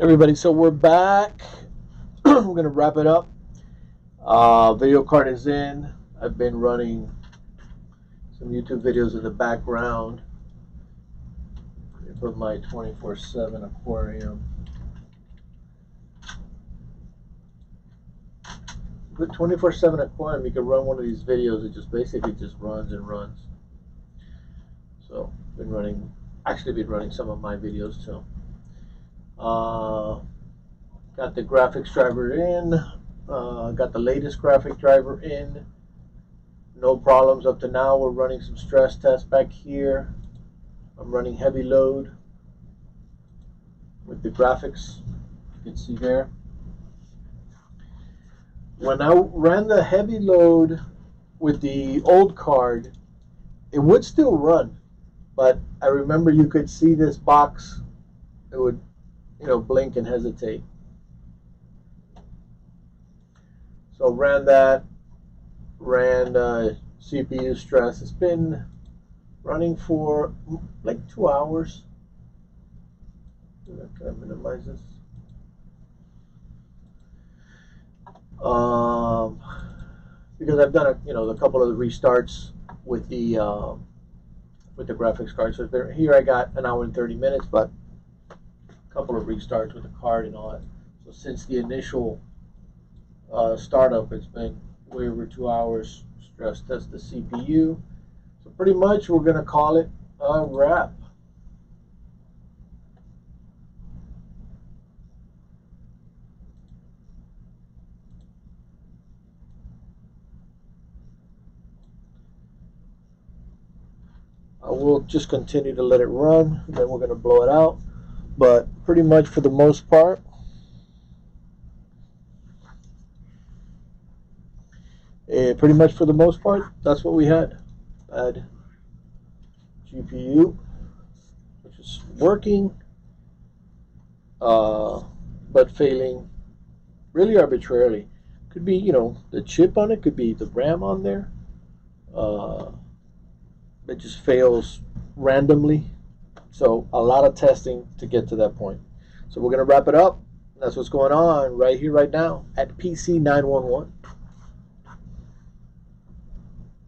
Everybody, so we're back. We're going to wrap it up. Video card is in. I've been running some YouTube videos in the background. Put my 24/7 aquarium. With 24/7 aquarium, you can run one of these videos. It just basically just runs and runs. So been running some of my videos too. Got the graphics driver in. Got the latest graphic driver in. No problems up to now. We're running some stress tests back here. I'm running heavy load with the graphics. You can see there. When I ran the heavy load with the old card, it would still run, but I remember you could see this box. It would, blink and hesitate. So ran that, ran CPU stress. It's been running for like 2 hours. Can I minimize this? Because I've done a couple of the restarts with the graphics card. So here I got an hour and 30 minutes, but a couple of restarts with the card and all that. So since the initial startup, it's been way over 2 hours. Stress test the CPU. So pretty much we're gonna call it a wrap. I will just continue to let it run, then we're going to blow it out. But pretty much for the most part, that's what we had. Add GPU, which is working, but failing really arbitrarily. Could be, the chip on it, could be the RAM on there. It just fails randomly. So a lot of testing to get to that point. So we're going to wrap it up. That's what's going on right here, right now at PC 911.